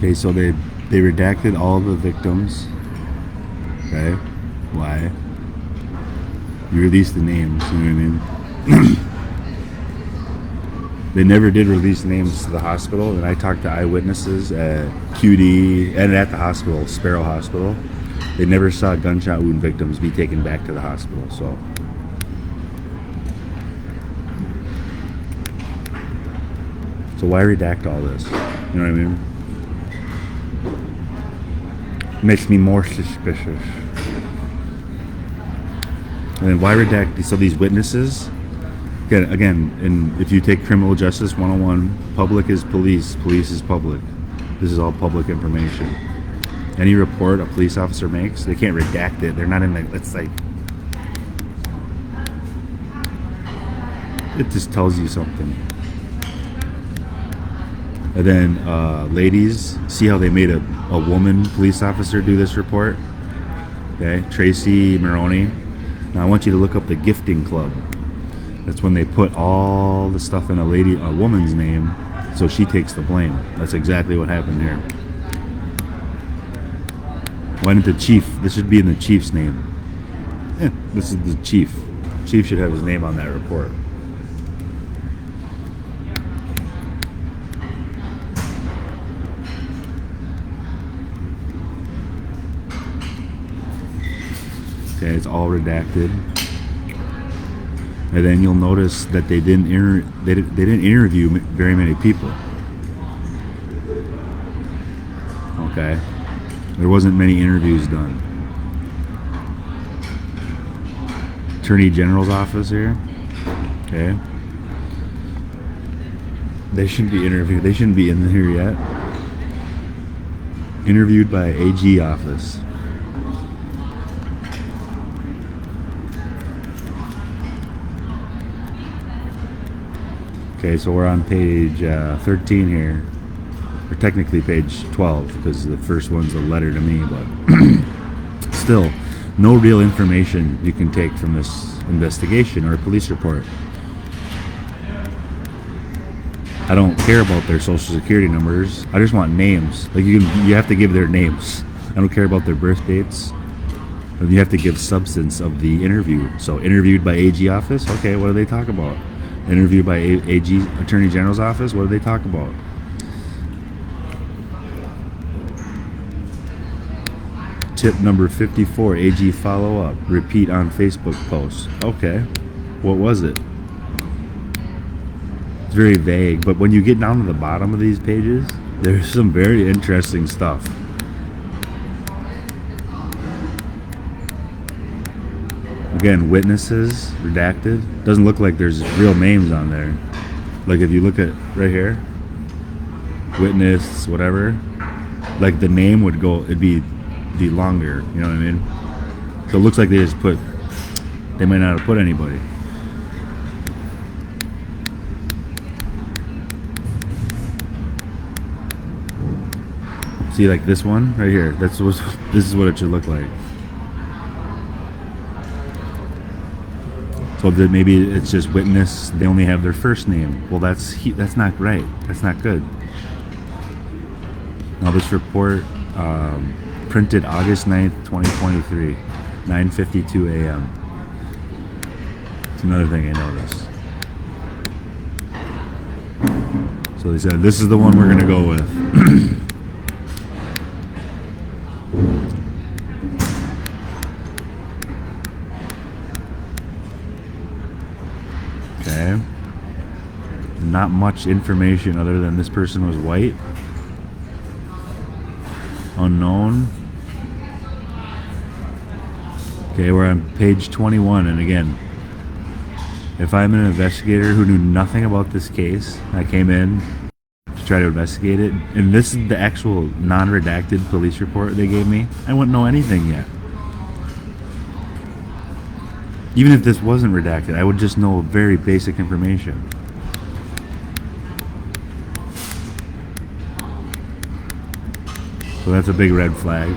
Okay, so they redacted all the victims. Okay, why? You released the names. You know what I mean? They never did release names to the hospital, and I talked to eyewitnesses at QD and at the hospital, Sparrow Hospital. They never saw gunshot wound victims be taken back to the hospital. So why redact all this? You know what I mean? Makes me more suspicious. And then why redact? So these witnesses, again, and if you take criminal justice 101, public is police, police is public. This is all public information. Any report a police officer makes, they can't redact it. They're not in the, it's like, it just tells you something. And then, ladies, see how they made a woman police officer do this report? Okay, Tracy Maroney. Now I want you to look up the gifting club. That's when they put all the stuff in a woman's name, so she takes the blame. That's exactly what happened here. Why didn't the chief? This should be in the chief's name. This is the chief. Chief should have his name on that report. Okay, it's all redacted. And then you'll notice that they didn't interview very many people. Okay, there wasn't many interviews done. Attorney General's office here. Okay, they shouldn't be interviewed. They shouldn't be in here yet. Interviewed by AG office. Okay, so we're on page 13 here, or technically page 12, because the first one's a letter to me, but still, no real information you can take from this investigation or a police report. I don't care about their social security numbers. I just want names. Like you have to give their names. I don't care about their birth dates. You have to give substance of the interview. So interviewed by AG office, okay, what do they talk about? Interviewed by AG, Attorney General's office, what do they talk about? Tip number 54, AG follow-up, repeat on Facebook post. Okay, what was it? It's very vague, but when you get down to the bottom of these pages, there's some very interesting stuff. Again, witnesses, redacted. Doesn't look like there's real names on there. Like if you look at right here, witness, whatever, like the name would go, it'd be longer, you know what I mean? So it looks like they just put, they might not have put anybody. See, like this one right here, this is what it should look like. So that maybe it's just witness, they only have their first name. Well, that's not right. That's not good. Now this report, printed August 9th, 2023, 9:52 a.m. It's another thing I noticed. So they said, this is the one we're going to go with. Okay. Not much information other than this person was white. Unknown. Okay, we're on page 21, and again, if I'm an investigator who knew nothing about this case, I came in to try to investigate it, and this is the actual non-redacted police report they gave me, I wouldn't know anything yet. Even if this wasn't redacted, I would just know very basic information. So that's a big red flag.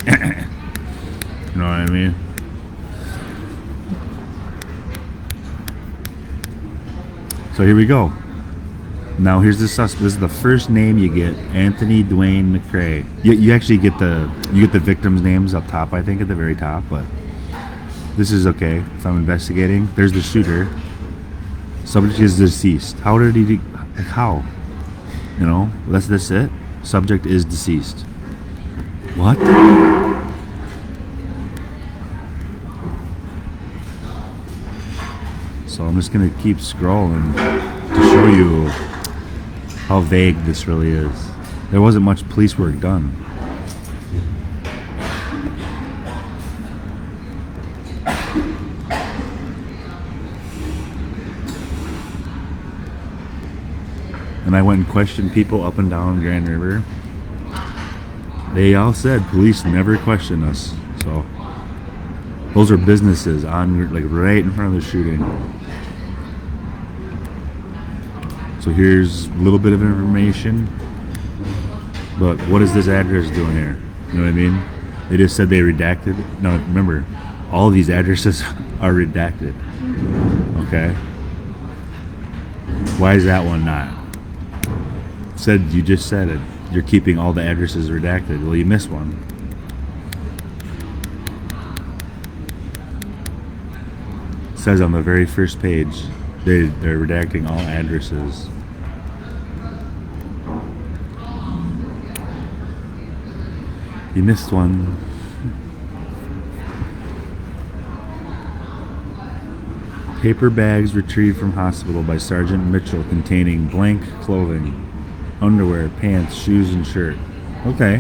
You know what I mean? So here we go. Now here's the suspect. This is the first name you get: Anthony Dwayne McCrae. You actually get the victims' names up top, I think, at the very top. But this is okay if I'm investigating. There's the shooter. Subject is deceased. How did he? Like how? You know, that's it. Subject is deceased. What? So I'm just gonna keep scrolling to show you how vague this really is. There wasn't much police work done. And I went and questioned people up and down Grand River. They all said police never question us. So those are businesses on, like, right in front of the shooting. So here's a little bit of information. But what is this address doing here? You know what I mean? They just said they redacted. No, remember, all these addresses are redacted. Okay? Why is that one not? You just said it. You're keeping all the addresses redacted. Well, you missed one. It says on the very first page, they're redacting all addresses. You missed one. Paper bags retrieved from hospital by Sergeant Mitchell containing blank clothing, underwear, pants, shoes, and shirt. Okay.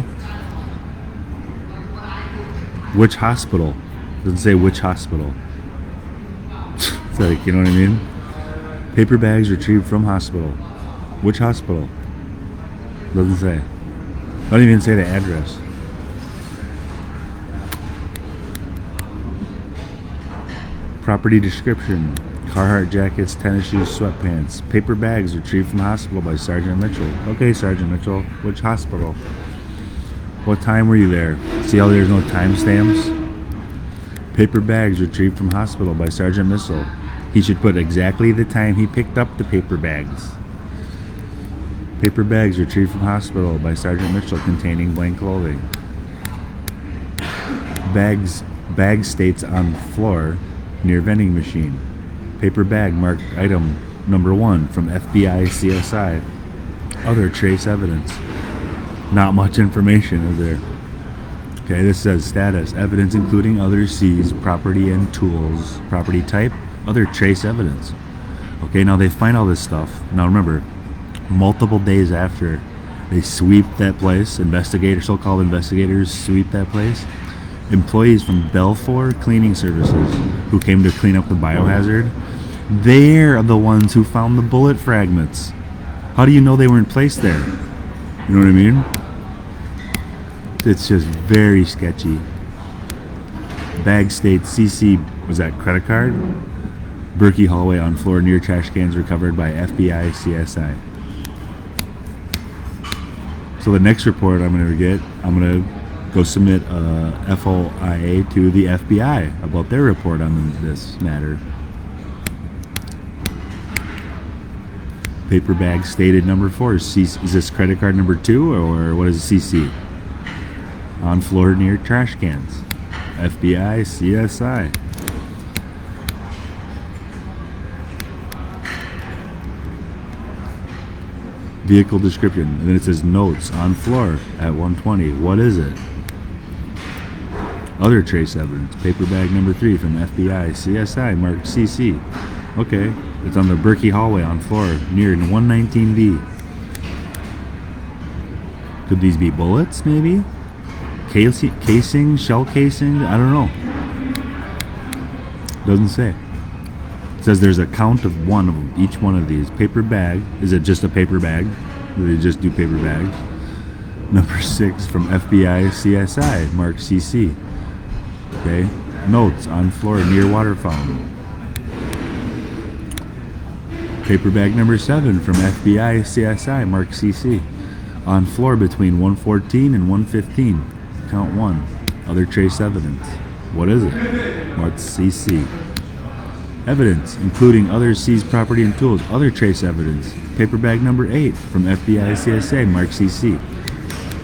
Which hospital? Doesn't say which hospital. It's like, you know what I mean? Paper bags retrieved from hospital. Which hospital? Doesn't say. Don't even say the address. Property description: Carhartt jackets, tennis shoes, sweatpants. Paper bags retrieved from hospital by Sergeant Mitchell. Okay, Sergeant Mitchell. Which hospital? What time were you there? See how there's no timestamps? Paper bags retrieved from hospital by Sergeant Mitchell. He should put exactly the time he picked up the paper bags. Paper bags retrieved from hospital by Sergeant Mitchell containing blank clothing. Bag states on floor near vending machine. Paper bag marked item number 1 from FBI CSI. Other trace evidence. Not much information is there. Okay, this says status. Evidence including other seized property and tools. Property type. Other trace evidence. Okay, now they find all this stuff. Now remember, multiple days after, they sweep that place. So-called investigators sweep that place. Employees from Belfour Cleaning Services who came to clean up the biohazard, they're the ones who found the bullet fragments. How do you know they weren't placed there? You know what I mean? It's just very sketchy. Bag states CC, was that credit card? Berkey hallway on floor near trash cans recovered by FBI CSI. So the next report I'm going to go submit a FOIA to the FBI about their report on this matter. Paper bag stated number 4. Is this credit card number 2 or what is CC? On floor near trash cans. FBI, CSI. Vehicle description. And then it says notes on floor at 120. What is it? Other trace evidence. Paper bag number 3 from FBI, CSI, marked CC. Okay. It's on the Berkey hallway on floor near 119B. Could these be bullets, maybe? Casing? Shell casing? I don't know. Doesn't say. It says there's a count of 1 of each one of these. Paper bag. Is it just a paper bag? Do they just do paper bags? Number 6 from FBI, CSI, marked CC. Okay. Notes on floor near water fountain. Paper bag number 7 from FBI, CSI, marked CC. On floor between 114 and 115. Count 1. Other trace evidence. What is it? What's CC? Evidence, including other seized property and tools. Other trace evidence. Paper bag number 8 from FBI CSA, marked CC.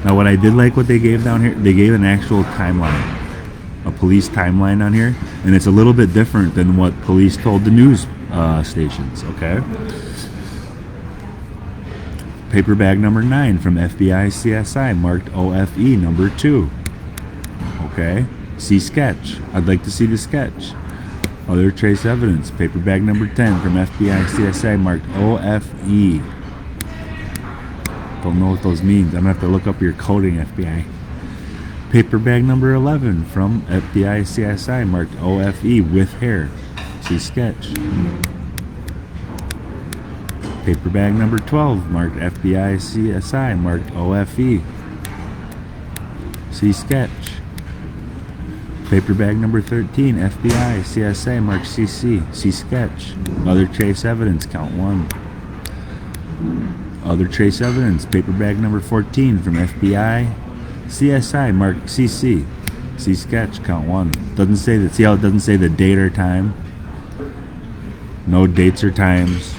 Now what I did like what they gave down here, they gave an actual timeline. A police timeline on here. And it's a little bit different than what police told the news stations, okay? Paper bag number 9 from FBI CSI, marked OFE number 2. Okay, see sketch. I'd like to see the sketch. Other trace evidence. Paper bag number 10 from FBI CSI, marked OFE. Don't know what those means. I'm gonna have to look up your coding, FBI. Paper bag number 11 from FBI CSI, marked OFE with hair. See sketch. Paper bag number 12, marked FBI CSI, marked OFE. See sketch. Paper bag number 13, FBI CSA, marked CC. See sketch. Other trace evidence, count 1. Other trace evidence. Paper bag number 14 from FBI CSI, marked CC. See sketch, count 1. Doesn't say that. See how it doesn't say the date or time? No dates or times.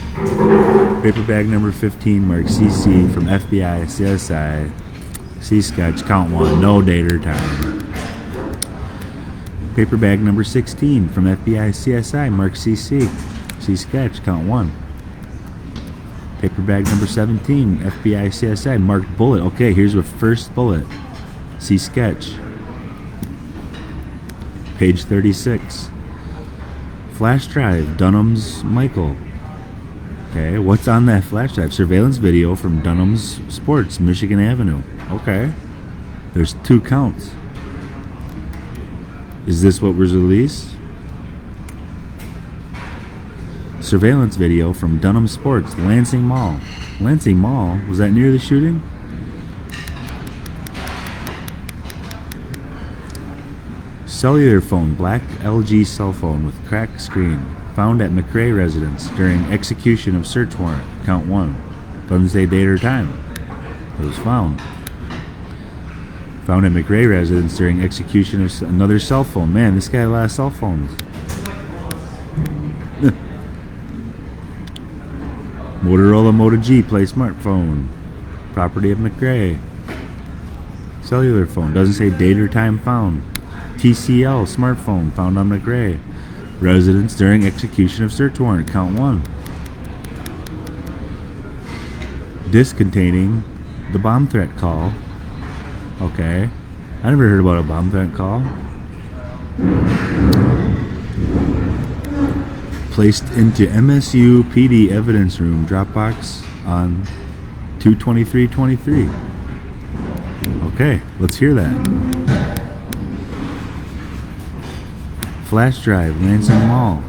Paper bag number 15, marked CC from FBI CSI. See sketch, count 1. No date or time. Paper bag number 16 from FBI CSI, marked CC. See sketch, count 1. Paper bag number 17, FBI CSI, marked bullet. Okay, here's the first bullet. See sketch. Page 36. Flash drive, Dunham's Michael. Okay, what's on that flash drive? Surveillance video from Dunham's Sports, Michigan Avenue. Okay, there's 2 counts. Is this what was released? Surveillance video from Dunham Sports, Lansing Mall. Lansing Mall? Was that near the shooting? Cellular phone, black LG cell phone with cracked screen. Found at McRae residence during execution of search warrant. Count 1. Doesn't say date or time. It was found. Found at McRae residence during execution of another cell phone. Man, this guy had a lot of cell phones. Motorola Moto G Play smartphone. Property of McRae. Cellular phone. Doesn't say date or time found. TCL smartphone found on McRae. Residence during execution of search warrant. Count 1. Disc containing the bomb threat call. Okay. I never heard about a bomb threat call. Placed into MSU PD evidence room Dropbox on 2/23/23. Okay, let's hear that. Flash drive, Lansing Mall.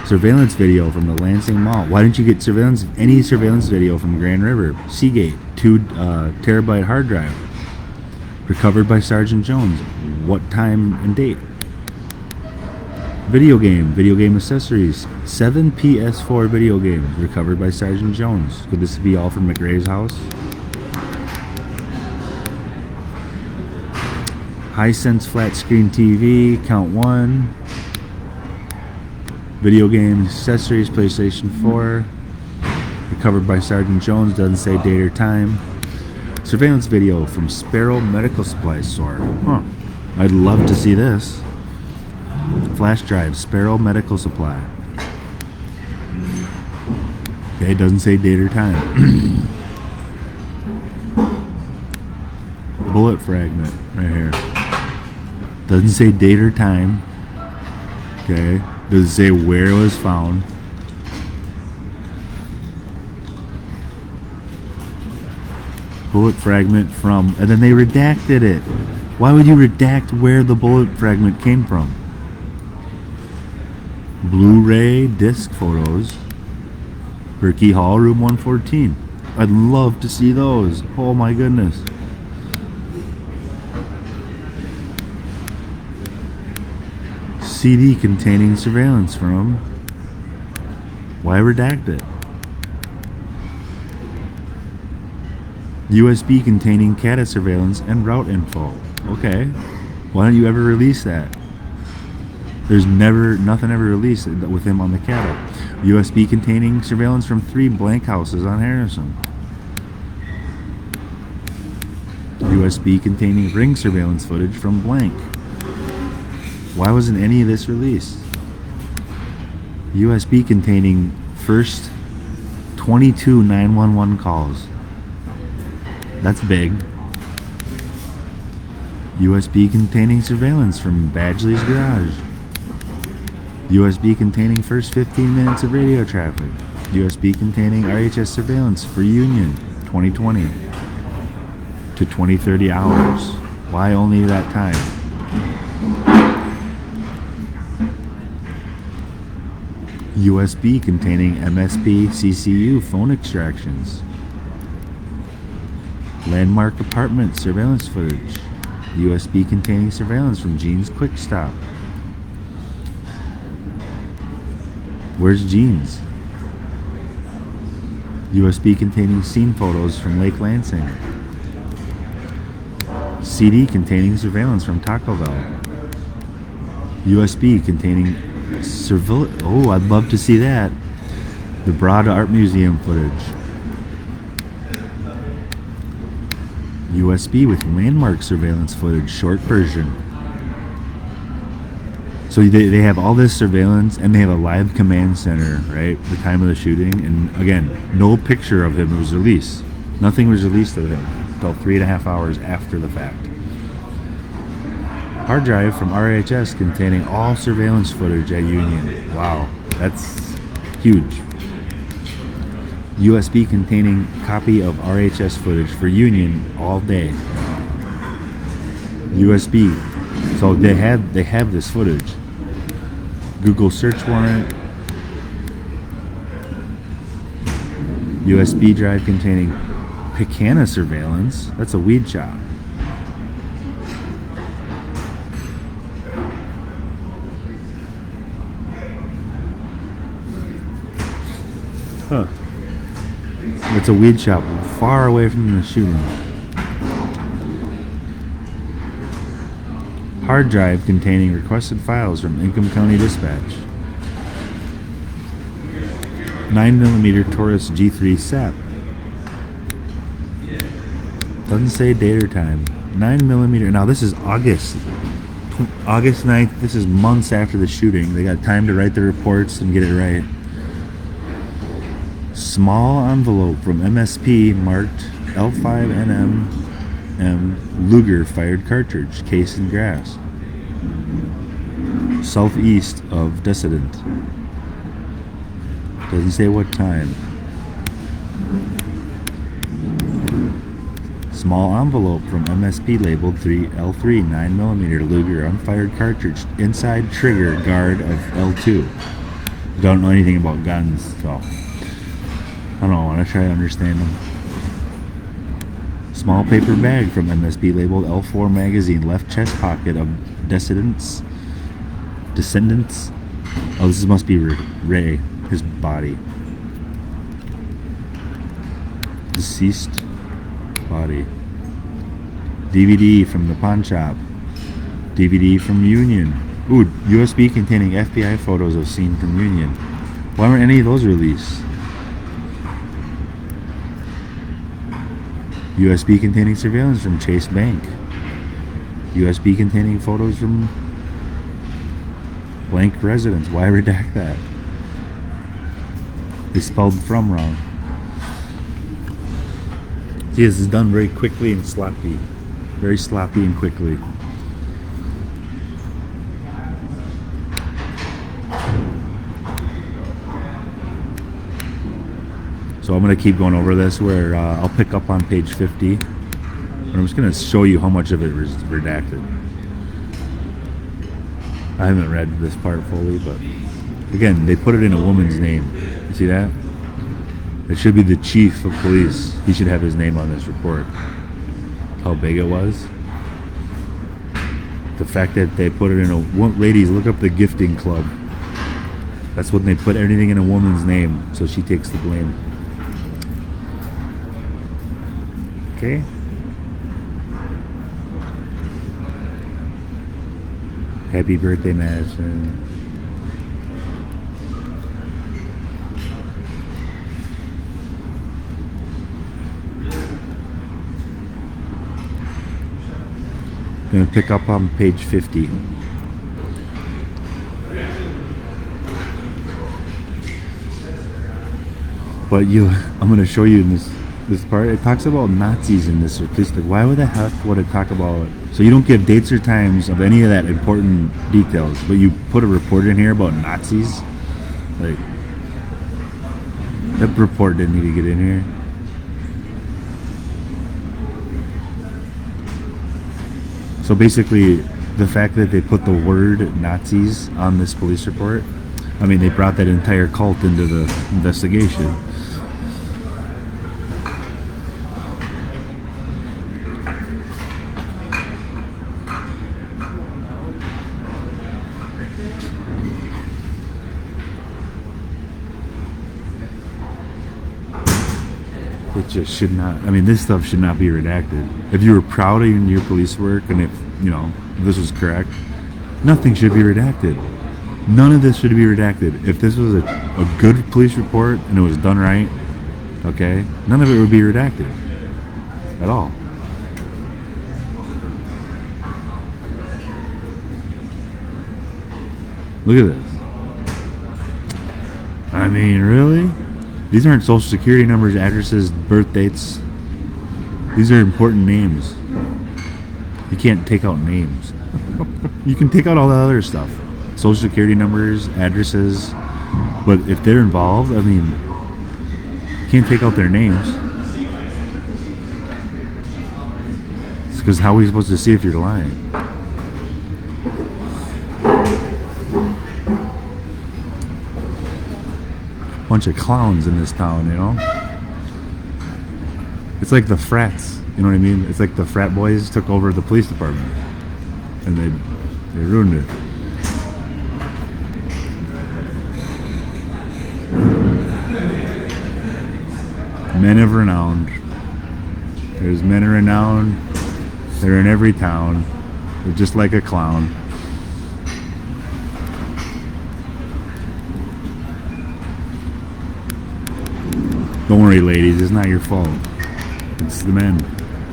Surveillance video from the Lansing Mall. Why didn't you get any surveillance video from Grand River? Seagate, 2 terabyte hard drive. Recovered by Sergeant Jones. What time and date? Video game accessories. 7 PS4 video games recovered by Sergeant Jones. Could this be all from McRae's house? Hisense flat screen TV, count 1. Video game accessories, PlayStation 4. Recovered by Sergeant Jones, doesn't say date or time. Surveillance video from Sparrow Medical Supply Store. Huh. I'd love to see this. Flash drive, Sparrow Medical Supply. Okay, it doesn't say date or time. Bullet fragment right here. Doesn't say date or time. Okay. Doesn't say where it was found. Bullet fragment from, and then they redacted it. Why would you redact where the bullet fragment came from? Blu-ray disc photos. Berkey Hall, room 114. I'd love to see those. Oh my goodness. CD containing surveillance from. Why redact it? USB containing CATA surveillance and route info. Okay. Why don't you ever release that? There's nothing ever released with him on the cattle. USB containing surveillance from 3 blank houses on Harrison. USB containing ring surveillance footage from blank. Why wasn't any of this released? USB containing first 22 911 calls. That's big. USB containing surveillance from Badgley's garage. USB containing first 15 minutes of radio traffic. USB containing RHS surveillance for Union 2020 to 2030 hours. Why only that time? USB containing MSP CCU phone extractions. Landmark apartment surveillance footage. USB containing surveillance from Gene's Quick Stop. Where's Gene's? USB containing scene photos from Lake Lansing. CD containing surveillance from Taco Bell. USB containing surveillance. Oh, I'd love to see that. The Broad Art Museum footage. USB with landmark surveillance footage, short version. So they have all this surveillance, and they have a live command center, right? The time of the shooting, and again, no picture of him was released. Nothing was released of him until 3.5 hours after the fact. Hard drive from RHS containing all surveillance footage at Union. Wow, that's huge. USB containing copy of RHS footage for Union all day. USB. So they have this footage. Google search warrant. USB drive containing Picana surveillance. That's a weed shop. Huh. It's a weed shop far away from the shooting. Hard drive containing requested files from Income County Dispatch. 9mm Taurus G3 SAP. Doesn't say date or time. 9mm. Now this is August 9th. This is months after the shooting. They got time to write the reports and get it right. Small envelope from MSP marked L5NM Luger fired cartridge, case and grass. Southeast of Dissident. Doesn't say what time. Small envelope from MSP labeled L3 9mm Luger unfired cartridge, inside trigger guard of L2. Don't know anything about guns, so I don't know. I want to try to understand them. Small paper bag from MSP labeled L4 magazine, left chest pocket of Descendants. Oh, this must be Ray, his body. Deceased body. DVD from the pawn shop. DVD from Union. Ooh, USB containing FBI photos of scene from Union. Why weren't any of those released? USB containing surveillance from Chase Bank. USB containing photos from blank residence. Why redact that? They spelled from wrong. See, this is done very quickly and sloppy. Very sloppy and quickly. So I'm going to keep going over this where I'll pick up on page 50. And I'm just going to show you how much of it is redacted. I haven't read this part fully, but again, they put it in a woman's name. You see that? It should be the chief of police. He should have his name on this report. How big it was. The fact that they put it in a... Ladies, look up the gifting club. That's when they put everything in a woman's name, so she takes the blame. Okay. Happy birthday, Madison. Gonna pick up on page 50. But I'm gonna show you in this part. It talks about Nazis in this. Please, like, why would the heck would it talk about? So you don't give dates or times of any of that important details, but you put a report in here about Nazis. Like, that report didn't need to get in here. So basically, the fact that they put the word Nazis on this police report, I mean, they brought that entire cult into the investigation. It just should not. I mean, this stuff should not be redacted. If you were proud of your police work, and if this was correct, nothing should be redacted. None of this should be redacted. If this was a good police report and it was done right, okay, none of it would be redacted at all. Look at this. I mean, really? These aren't social security numbers, addresses, birth dates. These are important names. You can't take out names. You can take out all the other stuff. Social security numbers, addresses. But if they're involved, I mean, you can't take out their names. It's because how are we supposed to see if you're lying? Bunch of clowns in this town, It's like the frats, you know what I mean? It's like the frat boys took over the police department, and they ruined it. Men of renown. There's men of renown. They're in every town. They're just like a clown. Don't worry, ladies, it's not your fault. It's the men.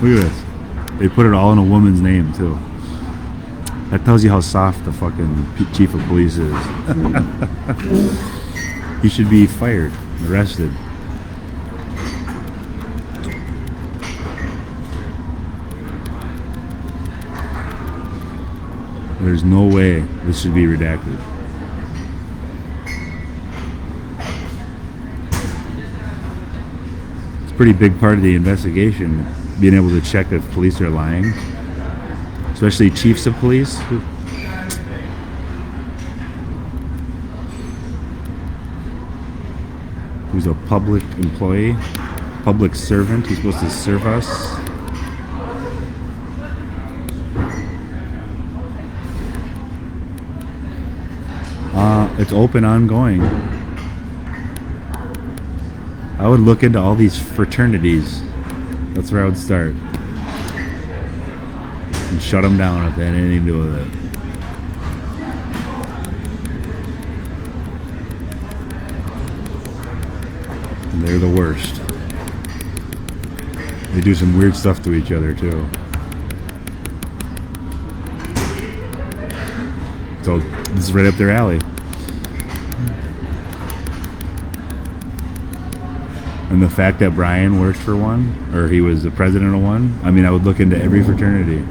Look at this. They put it all in a woman's name, too. That tells you how soft the fucking chief of police is. He should be fired, arrested. There's no way this should be redacted. Pretty big part of the investigation, being able to check if police are lying, especially chiefs of police. Who's a public employee, public servant, who's supposed to serve us. It's open, ongoing. I would look into all these fraternities. That's where I would start. And shut them down if they had anything to do with it. And they're the worst. They do some weird stuff to each other, too. So, this is right up their alley. And the fact that Brian worked for one, or he was the president of one, I mean, I would look into every fraternity.